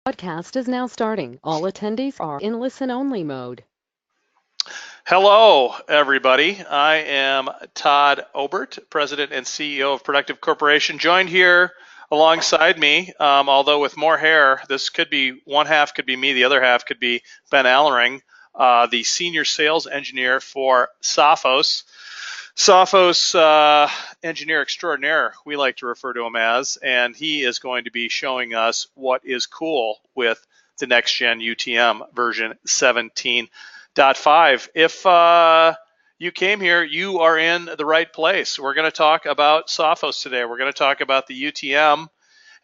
Podcast is now starting. All attendees are in listen-only mode. Hello, everybody. I am Todd Obert, President and CEO of Productive Corporation, joined here alongside me, although with more hair. This could be one half could be me, the other half could be Ben Allering, the Senior Sales Engineer for Sophos. Sophos Engineer Extraordinaire, we like to refer to him as, and he is going to be showing us what is cool with the next gen UTM version 17.5. If you came here, you are in the right place. We're going to talk about Sophos today. We're going to talk about the UTM,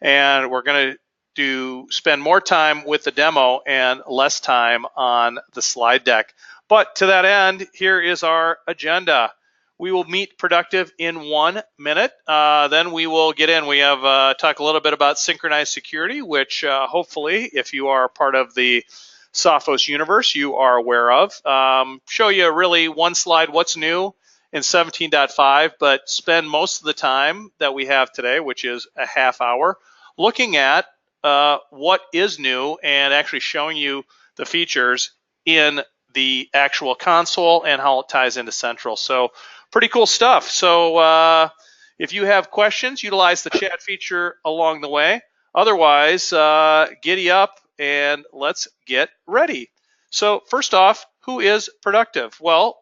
and we're going to spend more time with the demo and less time on the slide deck. But to that end, here is our agenda. We will meet Productive in 1 minute. Then we will get in. We have talk a little bit about Synchronized Security, which hopefully, if you are part of the Sophos universe, you are aware of. Show you really one slide, what's new in 17.5, but spend most of the time that we have today, which is a half hour, looking at what is new and actually showing you the features in the actual console and how it ties into Central. So pretty cool stuff. So if you have questions, utilize the chat feature along the way. Otherwise, giddy up and let's get ready. So first off, who is Productive? Well,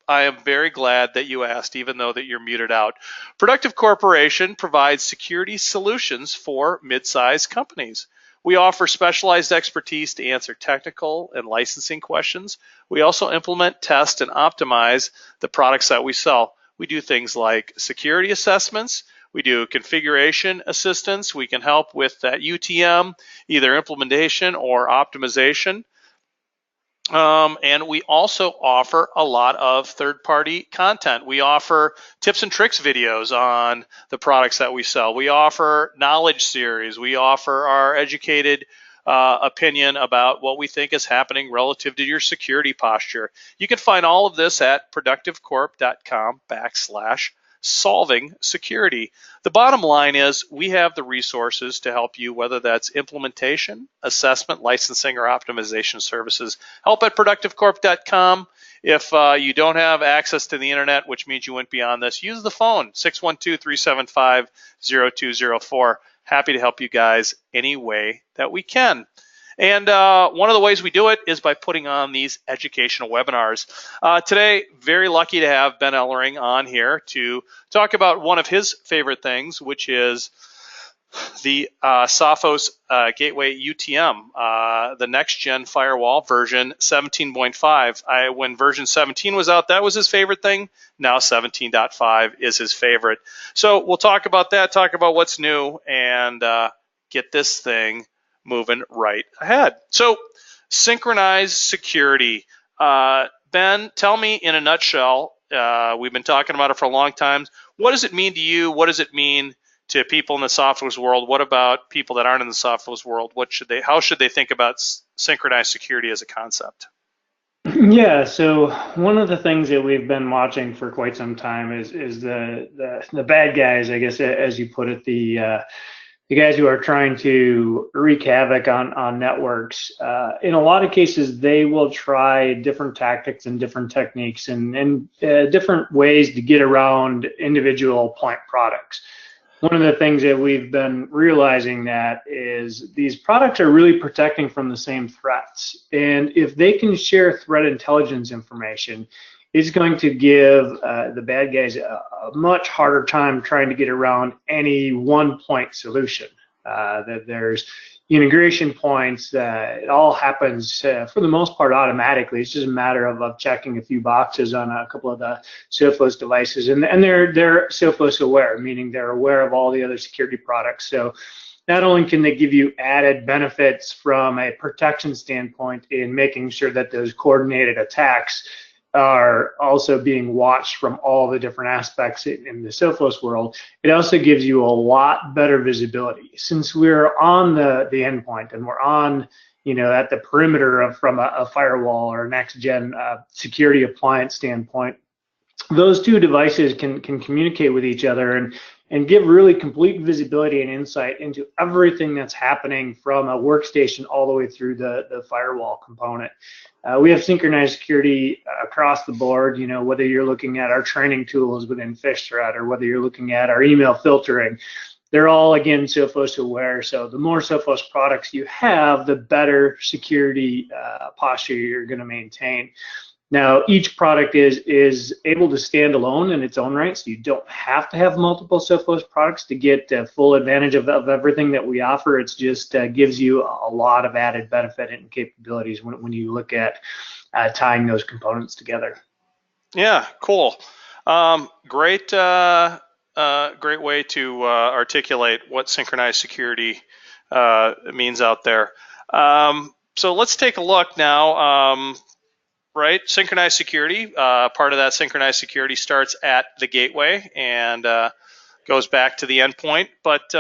I am very glad that you asked, even though that you're muted out. Productive Corporation provides security solutions for mid-sized companies. We offer specialized expertise to answer technical and licensing questions. We also implement, test, and optimize the products that we sell. We do things like security assessments. We do configuration assistance. We can help with that UTM, either implementation or optimization. And we also offer a lot of third-party content. We offer tips and tricks videos on the products that we sell. We offer knowledge series. We offer our educated opinion about what we think is happening relative to your security posture. You can find all of this at productivecorp.com/solving security. The bottom line is we have the resources to help you, whether that's implementation, assessment, licensing, or optimization services. Help at productivecorp.com. If you don't have access to the internet, which means you went beyond this, use the phone, 612-375-0204. Happy to help you guys any way that we can. And one of the ways we do it is by putting on these educational webinars. Today, very lucky to have Ben Allering on here to talk about one of his favorite things, which is the Sophos Gateway UTM, the next gen firewall version 17.5. When version 17 was out, that was his favorite thing. Now 17.5 is his favorite. So we'll talk about that, talk about what's new, and get this thing moving right ahead. So synchronized security. Ben, tell me in a nutshell, we've been talking about it for a long time. What does it mean to you? What does it mean to people in the Sophos world? What about people that aren't in the Sophos world? How should they think about synchronized security as a concept? Yeah, so one of the things that we've been watching for quite some time is the bad guys, I guess, as you put it, the guys who are trying to wreak havoc on networks. In a lot of cases, they will try different tactics and different techniques and different ways to get around individual point products. One of the things that we've been realizing that is these products are really protecting from the same threats. And if they can share threat intelligence information, it's going to give the bad guys a much harder time trying to get around any one-point solution. That there's integration points. It all happens for the most part automatically. It's just a matter of checking a few boxes on a couple of the Sophos devices, and they're Sophos aware, meaning they're aware of all the other security products. So not only can they give you added benefits from a protection standpoint in making sure that those coordinated attacks are also being watched from all the different aspects in the Sophos world, it also gives you a lot better visibility. Since we're on the endpoint and we're on, at the perimeter from a firewall or next gen security appliance standpoint, those two devices can communicate with each other, and and give really complete visibility and insight into everything that's happening from a workstation all the way through the firewall component. We have synchronized security across the board, whether you're looking at our training tools within PhishThreat or whether you're looking at our email filtering. They're all, again, Sophos aware. So the more Sophos products you have, the better security posture you're going to maintain. Now, each product is able to stand alone in its own right, so you don't have to have multiple Sophos products to get full advantage of everything that we offer. It just gives you a lot of added benefit and capabilities when you look at tying those components together. Yeah, cool. Great way to articulate what synchronized security means out there. So let's take a look now. Right, synchronized security, part of that synchronized security starts at the gateway and goes back to the endpoint. But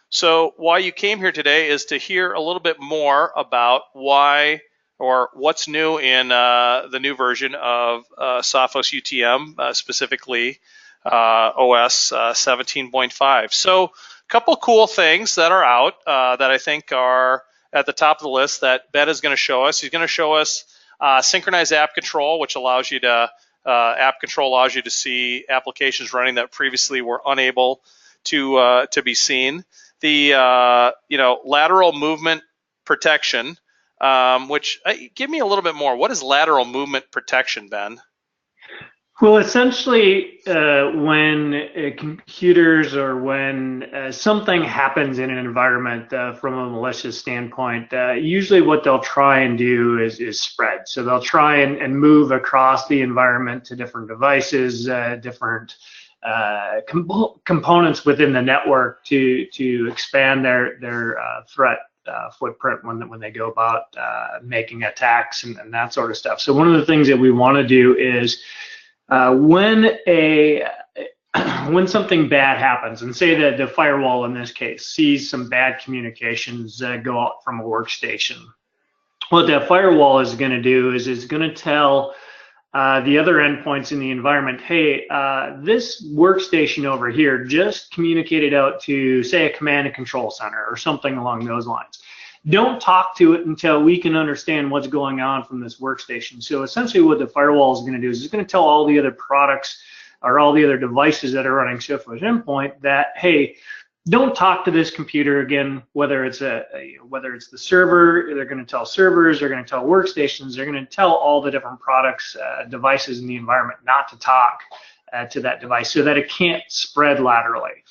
so why you came here today is to hear a little bit more about why or what's new in the new version of Sophos UTM, specifically OS 17.5. So a couple cool things that are out that I think are at the top of the list that Ben is going to show us. He's going to show us synchronized app control, which allows you to app control allows you to see applications running that previously were unable to be seen. The lateral movement protection, which give me a little bit more. What is lateral movement protection, Ben? Well, essentially, when computers or when something happens in an environment from a malicious standpoint, usually what they'll try and do is spread. So they'll try and move across the environment to different devices, different components within the network to expand their threat footprint when they go about making attacks and that sort of stuff. So one of the things that we want to do is when something bad happens, and say that the firewall in this case sees some bad communications go out from a workstation, what that firewall is going to do is it's going to tell the other endpoints in the environment, hey, this workstation over here just communicated out to, say, a command and control center or something along those lines. Don't talk to it until we can understand what's going on from this workstation. So essentially what the firewall is going to do is it's going to tell all the other products or all the other devices that are running Sophos endpoint that, hey, don't talk to this computer again, whether it's the server, they're going to tell servers, they're going to tell workstations, they're going to tell all the different products, devices in the environment not to talk to that device so that it can't spread laterally.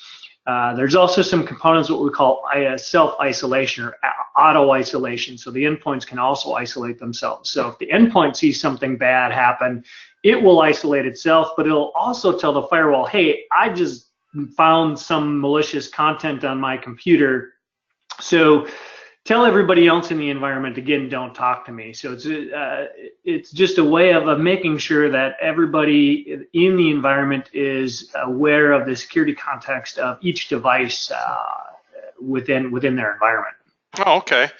There's also some components, what we call self-isolation or auto-isolation. So the endpoints can also isolate themselves. So if the endpoint sees something bad happen, it will isolate itself, but it'll also tell the firewall, hey, I just found some malicious content on my computer. So tell everybody else in the environment, again, don't talk to me. So it's just a way of making sure that everybody in the environment is aware of the security context of each device within their environment. Oh, okay,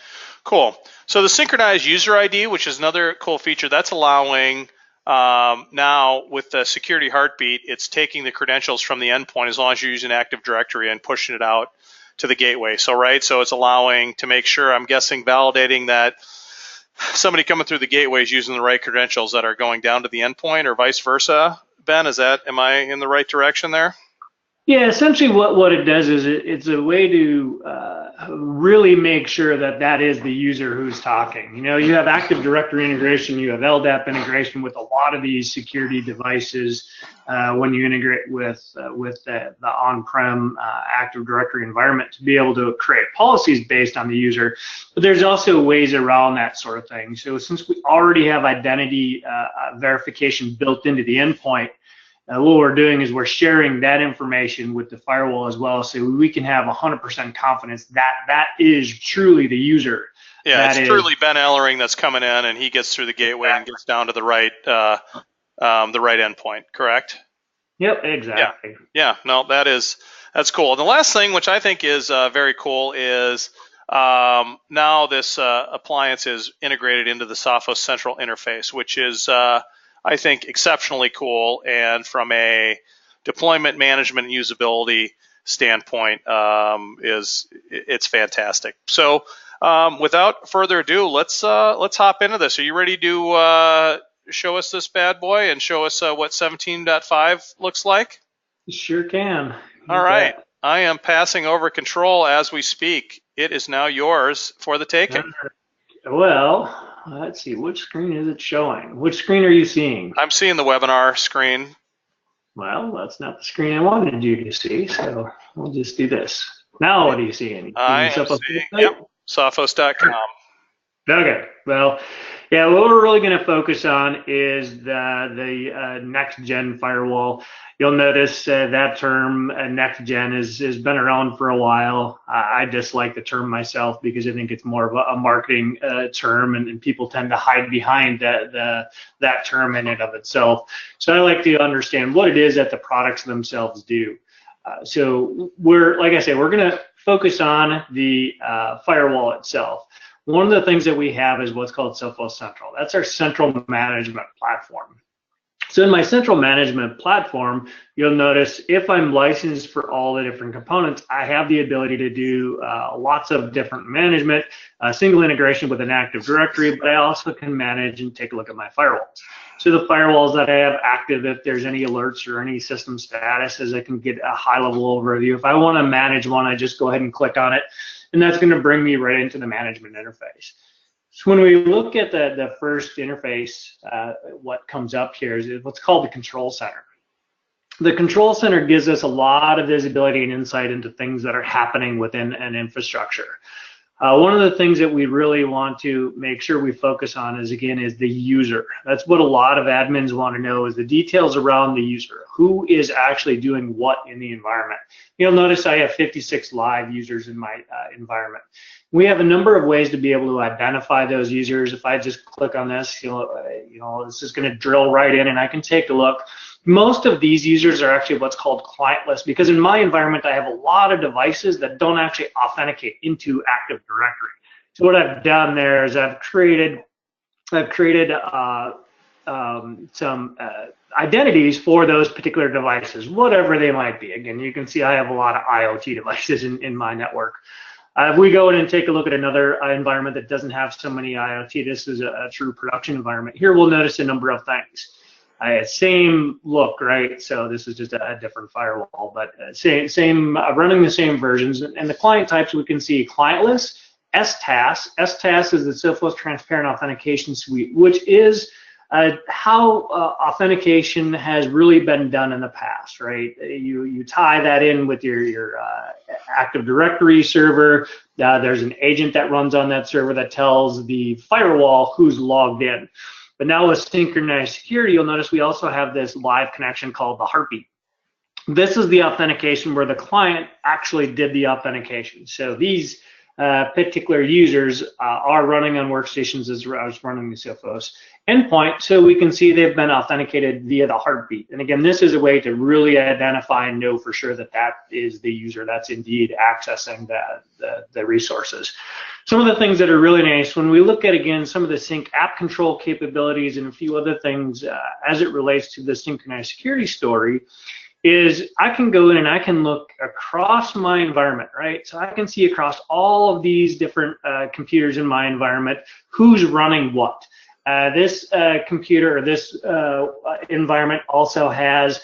cool. So the synchronized user ID, which is another cool feature, that's allowing now with the security heartbeat, it's taking the credentials from the endpoint as long as you're using Active Directory and pushing it out to the gateway. So it's allowing to make sure, I'm guessing, validating that somebody coming through the gateway is using the right credentials that are going down to the endpoint, or vice versa. Ben, am I in the right direction there? Yeah, essentially what it does is it's a way to really make sure that is the user who's talking. You have Active Directory integration, you have LDAP integration with a lot of these security devices when you integrate with the on-prem Active Directory environment to be able to create policies based on the user. But there's also ways around that sort of thing. So since we already have identity verification built into the endpoint, what we're doing is we're sharing that information with the firewall as well, so we can have 100% confidence that is truly the user. Yeah, it's truly Ben Ellering that's coming in, and he gets through the gateway and gets down to the right endpoint. Correct? Yep, exactly. Yeah. No, that's cool. And the last thing, which I think is very cool, is now this appliance is integrated into the Sophos Central interface, which is I think exceptionally cool, and from a deployment management and usability standpoint, it's fantastic. So without further ado, let's hop into this. Are you ready to show us this bad boy and show us what 17.5 looks like? Sure can. All right. I am passing over control as we speak. It is now yours for the taking. Well, let's see. Which screen is it showing? Which screen are you seeing? I'm seeing the webinar screen. Well, that's not the screen I wanted you to see, so we'll just do this. Now what are you seeing? I am seeing, yep, Sophos.com. Okay. Well, yeah, what we're really going to focus on is the next-gen firewall. You'll notice that term, next-gen, has been around for a while. I dislike the term myself because I think it's more of a marketing term, and people tend to hide behind that term in and of itself. So I like to understand what it is that the products themselves do. So like I said, we're going to focus on the firewall itself. One of the things that we have is what's called Sophos Central. That's our central management platform. So in my central management platform, you'll notice if I'm licensed for all the different components, I have the ability to do lots of different management, single integration with an Active Directory, but I also can manage and take a look at my firewalls. So the firewalls that I have active, if there's any alerts or any system statuses, I can get a high-level overview. If I want to manage one, I just go ahead and click on it, and that's going to bring me right into the management interface. So when we look at the first interface, what comes up here is what's called the control center. The control center gives us a lot of visibility and insight into things that are happening within an infrastructure. One of the things that we really want to make sure we focus on is the user. That's what a lot of admins want to know, is the details around the user. Who is actually doing what in the environment? You'll notice I have 56 live users in my environment. We have a number of ways to be able to identify those users. If I just click on this, this is going to drill right in, and I can take a look. Most of these users are actually what's called clientless, because in my environment, I have a lot of devices that don't actually authenticate into Active Directory. So what I've done there is I've created some identities for those particular devices, whatever they might be. Again, you can see I have a lot of IoT devices in my network. If we go in and take a look at another environment that doesn't have so many IoT, this is a true production environment. Here we'll notice a number of things. Same look, right? So this is just a different firewall, but same running the same versions. And the client types, we can see clientless, STAS. STAS is the Sophos Transparent Authentication Suite, which is how authentication has really been done in the past, right? You tie that in with your Active Directory server. There's an agent that runs on that server that tells the firewall who's logged in. But now with Synchronized Security, you'll notice we also have this live connection called the heartbeat. This is the authentication where the client actually did the authentication. So these particular users are running on workstations as I was running the Sophos endpoint, so we can see they've been authenticated via the heartbeat. And again, this is a way to really identify and know for sure that that is the user that's indeed accessing the resources. Some of the things that are really nice, when we look at, again, some of the sync app control capabilities and a few other things as it relates to the Synchronized Security story, is I can go in and I can look across my environment, right? So I can see across all of these different computers in my environment who's running what. This computer or this environment also has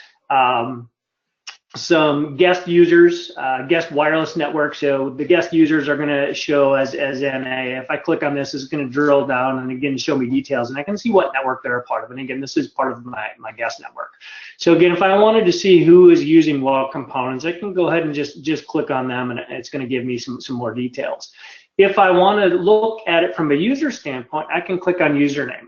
some guest users, guest wireless network. So the guest users are going to show as NA. If I click on this, it's going to drill down and again show me details, and I can see what network they're a part of. And again, this is part of my guest network. So again, if I wanted to see who is using what components, I can go ahead and just click on them, and it's going to give me some more details. If I want to look at it from a user standpoint, I can click on username.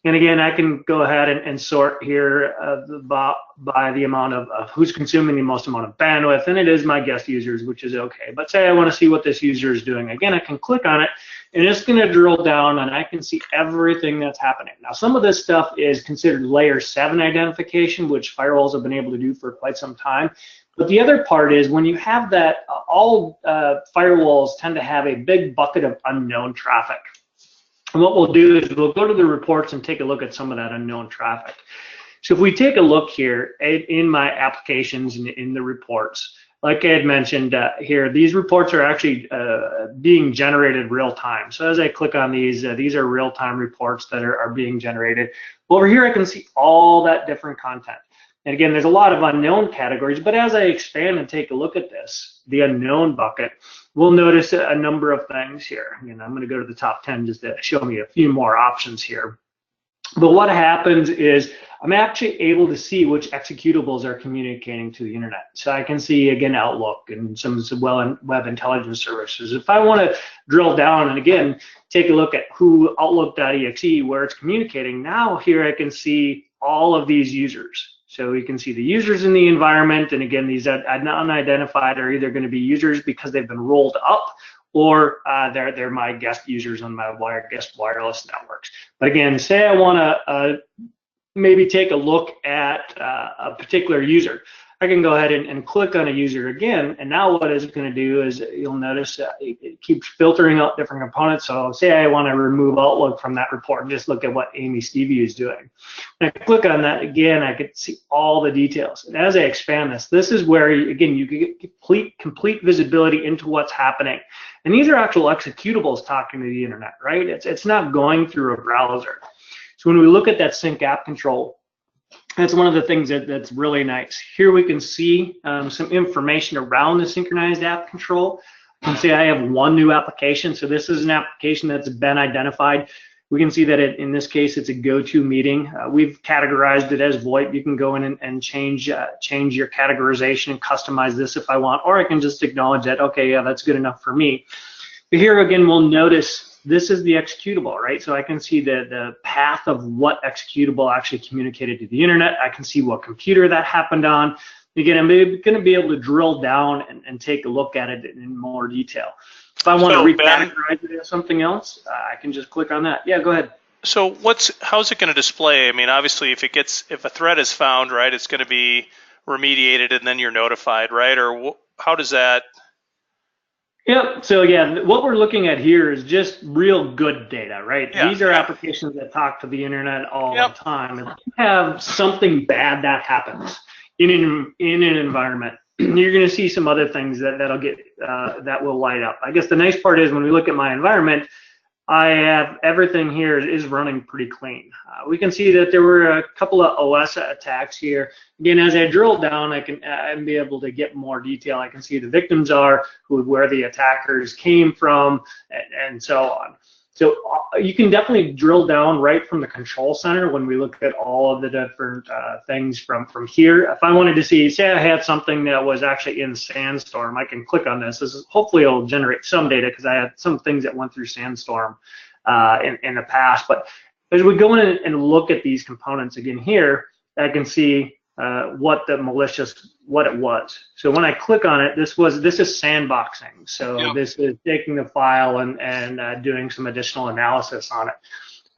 And again, I can go ahead and sort here by the amount of who's consuming the most amount of bandwidth, and it is my guest users, which is okay. But say I want to see what this user is doing. Again, I can click on it, and it's going to drill down, and I can see everything that's happening. Now, some of this stuff is considered layer 7 identification, which firewalls have been able to do for quite some time. But the other part is when you have that, all firewalls tend to have a big bucket of unknown traffic. And what we'll do is we'll go to the reports and take a look at some of that unknown traffic. So if we take a look here in my applications and in the reports, like I had mentioned here, these reports are actually being generated real time. So as I click on these are real time reports that are being generated. Over here, I can see all that different content. And again, there's a lot of unknown categories, but as I expand and take a look at this, the unknown bucket, we'll notice a number of things here. I'm going to go to the top 10 just to show me a few more options here. But what happens is I'm actually able to see which executables are communicating to the internet. So I can see, again, Outlook and some web intelligence services. If I want to drill down and, again, take a look at who Outlook.exe, where it's communicating, now here I can see all of these users. So we can see the users in the environment. And, again, these unidentified are either going to be users because they've been rolled up, or they're my guest users on my guest wireless networks. But again, say I want to maybe take a look at a particular user. I can go ahead and click on a user again, and now what it's going to do is you'll notice it keeps filtering out different components. So say I want to remove Outlook from that report and just look at what Amy Stevie is doing. When I click on that again, I can see all the details. And as I expand this is where, again, you can get complete visibility into what's happening. And these are actual executables talking to the internet, right? It's not going through a browser. So when we look at that sync app control, that's one of the things that's really nice. Here we can see some information around the synchronized app control. You can see I have one new application. So this is an application that's been identified. We can see that in this case, it's a go-to meeting. We've categorized it as VoIP. You can go in and change your categorization and customize this if I want, or I can just acknowledge that, okay, yeah, that's good enough for me. But here again, we'll notice this is the executable, right? So I can see the path of what executable actually communicated to the internet. I can see what computer that happened on. Again, I'm going to be able to drill down and take a look at it in more detail. If I want to recategorize it as something else, I can just click on that. Yeah, go ahead. So how's it going to display? I mean, obviously, if a threat is found, right, it's going to be remediated and then you're notified, right? Or how does that? Yep. So yeah, what we're looking at here is just real good data, right? Yeah, these are applications that talk to the internet all the time. And if you have something bad that happens in an environment, you're going to see some other things that will light up. I guess the nice part is when we look at my environment, I have everything here is running pretty clean. We can see that there were a couple of OS attacks here. Again, as I drill down, I can be able to get more detail. I can see the victims are, where the attackers came from, and so on. So you can definitely drill down right from the control center when we look at all of the different things from here. If I wanted to see, say I had something that was actually in Sandstorm, I can click on this. Hopefully it'll generate some data because I had some things that went through Sandstorm in the past. But as we go in and look at these components again here, I can see what it was. So when I click on it, this is sandboxing. So this is taking the file and doing some additional analysis on it.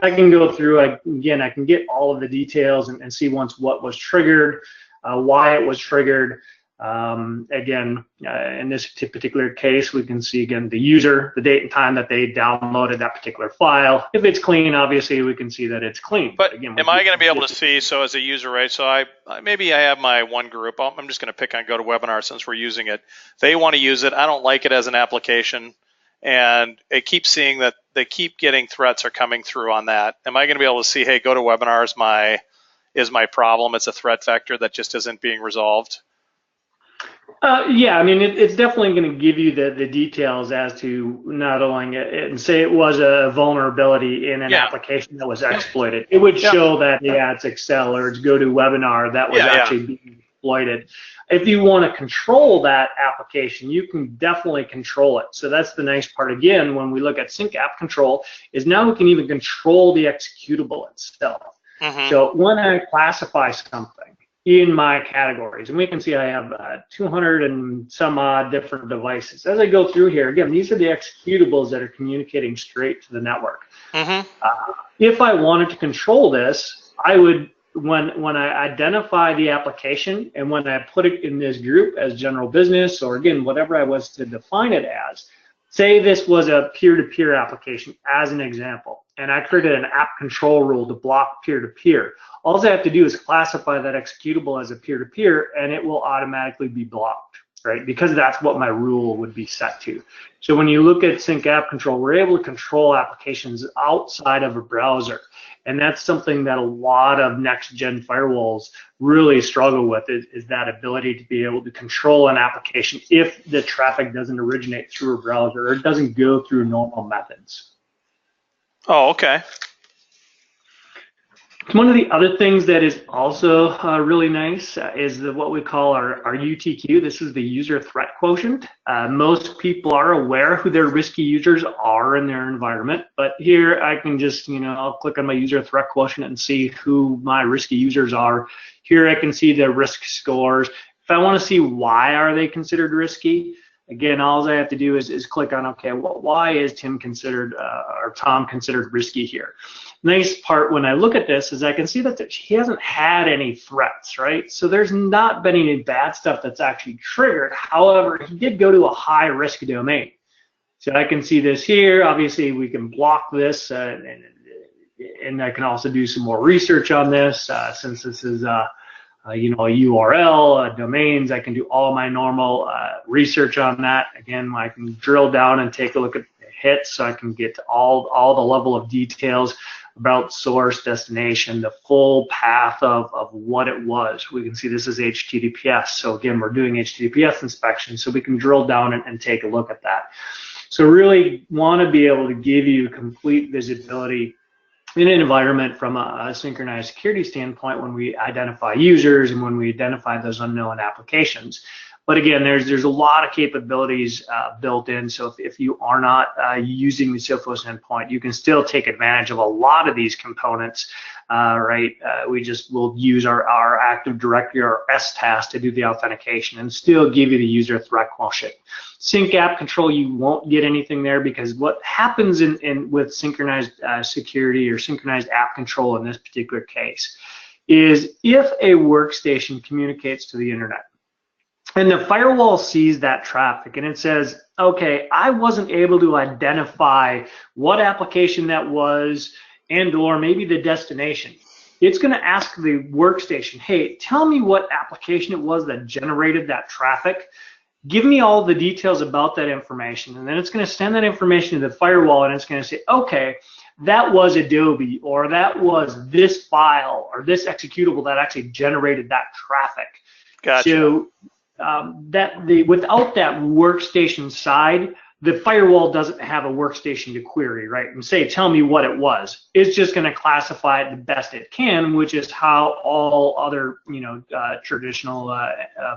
I can go through, again, I can get all of the details and see what was triggered, why it was triggered. Again, in this particular case, we can see, again, the user, the date and time that they downloaded that particular file. If it's clean, obviously, we can see that it's clean. But again, am I going to be able to see, so as a user, right, so maybe I have my one group. I'm just going to pick on GoToWebinar since we're using it. They want to use it. I don't like it as an application. And it keeps seeing that they keep getting threats are coming through on that. Am I going to be able to see, hey, GoToWebinar is my problem. It's a threat vector that just isn't being resolved. Yeah, I mean, it's definitely going to give you the details as to not only and say it was a vulnerability in an application that was exploited. It would show that, it's Excel or it's GoToWebinar that was actually being exploited. If you want to control that application, you can definitely control it. So that's the nice part, again, when we look at sync app control, is now we can even control the executable itself. Mm-hmm. So when I classify something in my categories, and we can see I have 200 and some odd different devices. As I go through here, again, these are the executables that are communicating straight to the network. Mm-hmm. If I wanted to control this, I would, when I identify the application and when I put it in this group as general business, or again, whatever I was to define it as, say this was a peer-to-peer application as an example. and I created an app control rule to block peer-to-peer. All I have to do is classify that executable as a peer-to-peer, and it will automatically be blocked, right? Because that's what my rule would be set to. So when you look at Sync App Control, we're able to control applications outside of a browser. And that's something that a lot of next-gen firewalls really struggle with, is that ability to be able to control an application if the traffic doesn't originate through a browser or it doesn't go through normal methods. Oh, okay. One of the other things that is also really nice is what we call our UTQ. This is the user threat quotient. Most people are aware who their risky users are in their environment, but here I can just, I'll click on my user threat quotient and see who my risky users are. Here I can see the risk scores. If I want to see why are they considered risky, again, all I have to do is click on, okay, well, why is Tim considered or Tom considered risky here? Nice part when I look at this is I can see that he hasn't had any threats, right? So there's not been any bad stuff that's actually triggered. However, he did go to a high risk domain. So I can see this here. Obviously, we can block this, and I can also do some more research on this since this is a URL, domains. I can do all my normal research on that. Again, I can drill down and take a look at hits, so I can get to all the level of details about source, destination, the full path of what it was. We can see this is HTTPS. So again, we're doing HTTPS inspection, so we can drill down and take a look at that. So really want to be able to give you complete visibility in an environment from a synchronized security standpoint when we identify users and when we identify those unknown applications. But again, there's a lot of capabilities built in. So if you are not using the Sophos endpoint, you can still take advantage of a lot of these components, right? We just will use our Active Directory or STAS to do the authentication and still give you the user threat quotient. Sync App Control, you won't get anything there because what happens with synchronized security or synchronized app control in this particular case is if a workstation communicates to the internet, and the firewall sees that traffic and it says, okay, I wasn't able to identify what application that was and or maybe the destination. It's going to ask the workstation, hey, tell me what application it was that generated that traffic. Give me all the details about that information. And then it's going to send that information to the firewall and it's going to say, okay, that was Adobe or that was this file or this executable that actually generated that traffic. Gotcha. So, without that workstation side, the firewall doesn't have a workstation to query, right? And say, tell me what it was. It's just going to classify it the best it can, which is how all other, traditional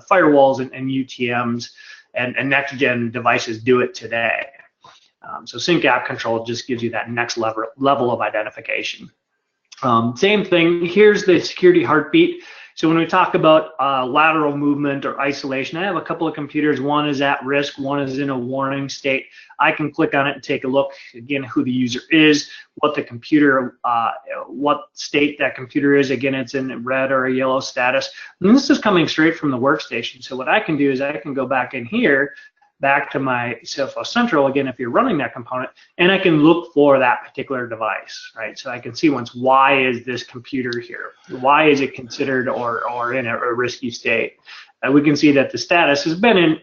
firewalls and UTMs and next-gen devices do it today. So Sync App Control just gives you that next level of identification. Same thing. Here's the security heartbeat. So when we talk about lateral movement or isolation, I have a couple of computers. One is at risk, one is in a warning state. I can click on it and take a look, again, who the user is, what the computer, what state that computer is. Again, it's in red or a yellow status. And this is coming straight from the workstation. So what I can do is I can go back in here, back to my Sophos Central, again, if you're running that component, and I can look for that particular device, right? So I can see once, why is this computer here? Why is it considered or in a risky state? We can see that the status has been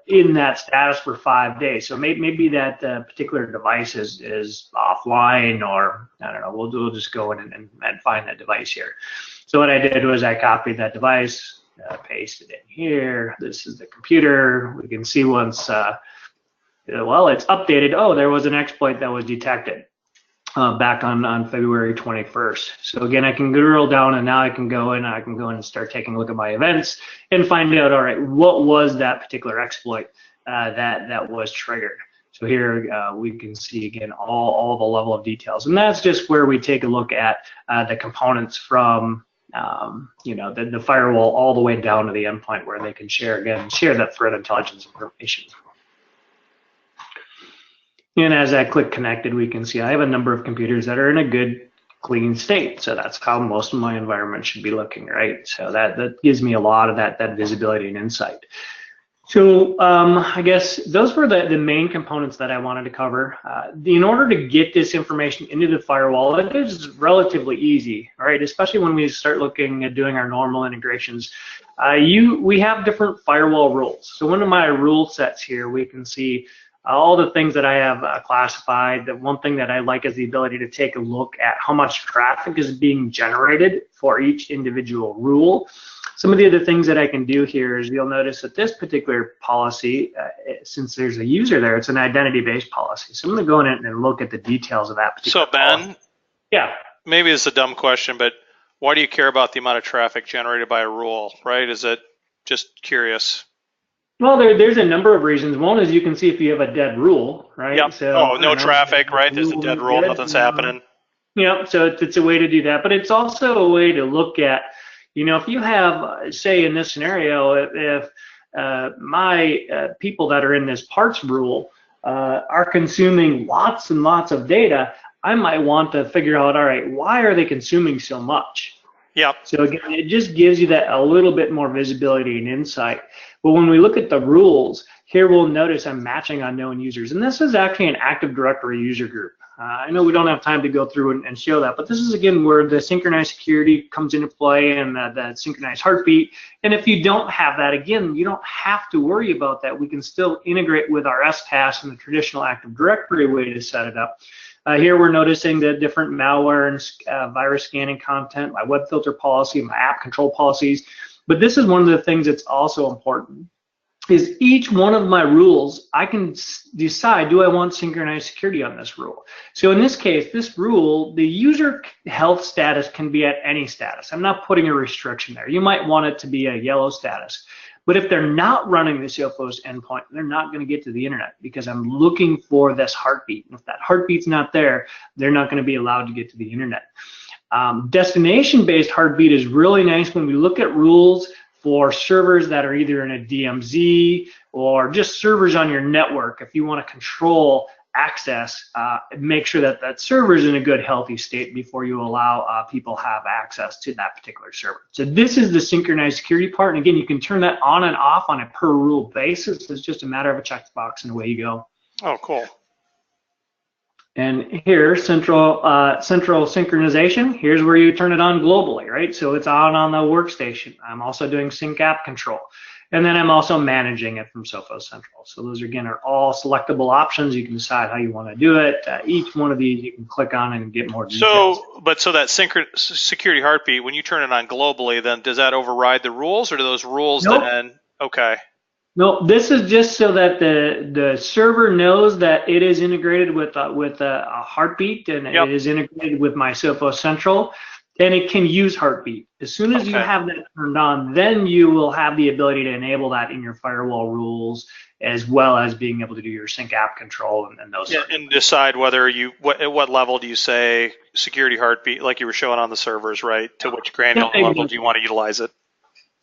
in that status for 5 days. So maybe that particular device is offline, or I don't know, we'll just go in and find that device here. So what I did was I copied that device, paste it in here. This is the computer. We can see once, well, it's updated. Oh, there was an exploit that was detected back on February 21st. So again, I can drill down and now I can go in and start taking a look at my events and find out, all right, what was that particular exploit that was triggered. So here we can see, again, all the level of details. And that's just where we take a look at the components from the firewall all the way down to the endpoint where they can share that threat intelligence information. And as I click connected, we can see I have a number of computers that are in a good, clean state. So that's how most of my environment should be looking, right? So that gives me a lot of that visibility and insight. So I guess those were the main components that I wanted to cover. In order to get this information into the firewall, it is relatively easy, right? Especially when we start looking at doing our normal integrations. We have different firewall rules. So one of my rule sets here, we can see all the things that I have classified. The one thing that I like is the ability to take a look at how much traffic is being generated for each individual rule. Some of the other things that I can do here is you'll notice that this particular policy, since there's a user there, it's an identity-based policy. So I'm going to go in and look at the details of that particular Ben, policy. Yeah. Maybe it's a dumb question, but why do you care about the amount of traffic generated by a rule, right? Is it just curious? Well, there's a number of reasons. One is you can see if you have a dead rule, right? Yep. So, no traffic, right? There's a dead rule, nothing's happening. Yeah, so it's a way to do that. But it's also a way to look at, if you have, say in this scenario, if my people that are in this parts rule are consuming lots and lots of data, I might want to figure out, all right, why are they consuming so much? Yep. So again, it just gives you that a little bit more visibility and insight. But when we look at the rules, here we'll notice I'm matching on known users. And this is actually an Active Directory user group. I know we don't have time to go through and show that, but this is again where the synchronized security comes into play and the synchronized heartbeat. And if you don't have that, again, you don't have to worry about that. We can still integrate with our STAS and the traditional Active Directory way to set it up. Here we're noticing the different malware and virus scanning content, my web filter policy, my app control policies. But this is one of the things that's also important, is each one of my rules, I can decide, do I want synchronized security on this rule? So in this case, this rule, the user health status can be at any status. I'm not putting a restriction there. You might want it to be a yellow status. But if they're not running the Sophos endpoint, they're not going to get to the internet because I'm looking for this heartbeat. And if that heartbeat's not there, they're not going to be allowed to get to the internet. Destination-based heartbeat is really nice when we look at rules for servers that are either in a DMZ or just servers on your network. If you want to control access, make sure that that server is in a good, healthy state before you allow people have access to that particular server. So this is the synchronized security part. And again, you can turn that on and off on a per rule basis. It's just a matter of a checkbox and away you go. Oh, cool. And here, central synchronization, here's where you turn it on globally, right? So it's on the workstation. I'm also doing sync app control. And then I'm also managing it from Sophos Central. So those, again, are all selectable options. You can decide how you want to do it. Each one of these you can click on and get more details. So that security heartbeat, when you turn it on globally, then does that override the rules, or do those rules then? Okay. No, this is just so that the server knows that it is integrated with a heartbeat, and it is integrated with my Sophos Central, and it can use heartbeat. As soon as you have that turned on, then you will have the ability to enable that in your firewall rules, as well as being able to do your sync app control and those. Yeah, and decide whether at what level do you say security heartbeat, like you were showing on the servers, right? To which granular level do you want to utilize it?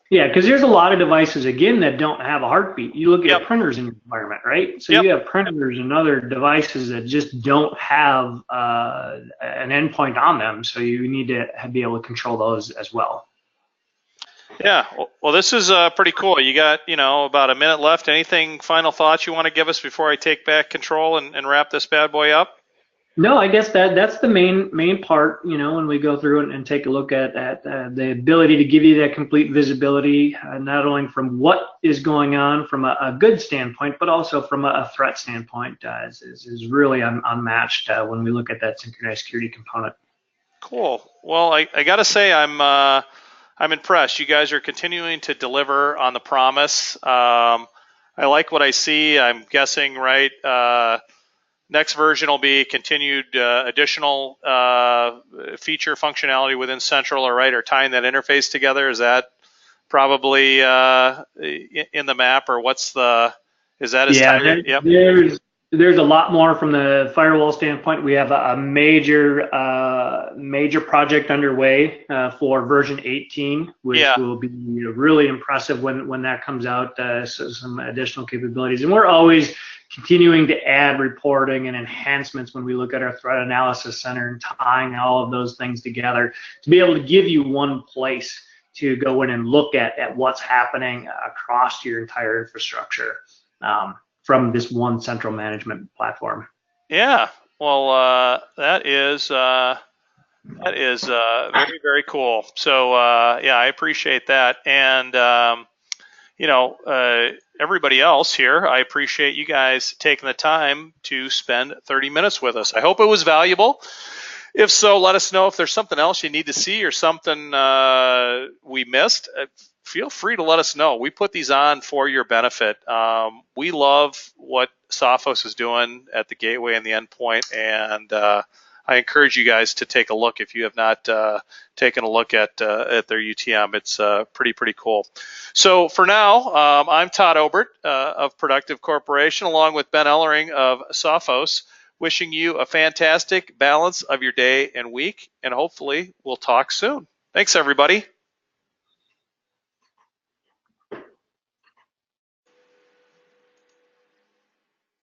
Yeah, because there's a lot of devices, again, that don't have a heartbeat. You look at printers in your environment, right? So you have printers and other devices that just don't have an endpoint on them, so you need to be able to control those as well. Yeah, well, this is pretty cool. You got, about a minute left. Anything, final thoughts you want to give us before I take back control and wrap this bad boy up? No, I guess that's the main part, when we go through and take a look at the ability to give you that complete visibility, not only from what is going on from a good standpoint, but also from a threat standpoint, is really unmatched when we look at that synchronized security component. Cool. Well, I got to say I'm impressed. You guys are continuing to deliver on the promise. I like what I see. I'm guessing, right? Next version will be continued additional feature functionality within Central, or tying that interface together. Is that probably in the map, or is that as tight? Yep. There's a lot more from the firewall standpoint. We have a major project underway for version 18, which will be really impressive when that comes out. So some additional capabilities, and we're always continuing to add reporting and enhancements when we look at our threat analysis center and tying all of those things together to be able to give you one place to go in and look at what's happening across your entire infrastructure from this one central management platform. Yeah, well, that is very, very cool. So yeah, I appreciate that. And everybody else here, I appreciate you guys taking the time to spend 30 minutes with us. I hope it was valuable. If so, let us know if there's something else you need to see or something we missed. Feel free to let us know. We put these on for your benefit. We love what Sophos is doing at the gateway and the endpoint, and I encourage you guys to take a look if you have not taken a look at their UTM. It's pretty cool. So for now, I'm Todd Obert of Productive Corporation, along with Ben Ellering of Sophos, wishing you a fantastic balance of your day and week, and hopefully we'll talk soon. Thanks, everybody.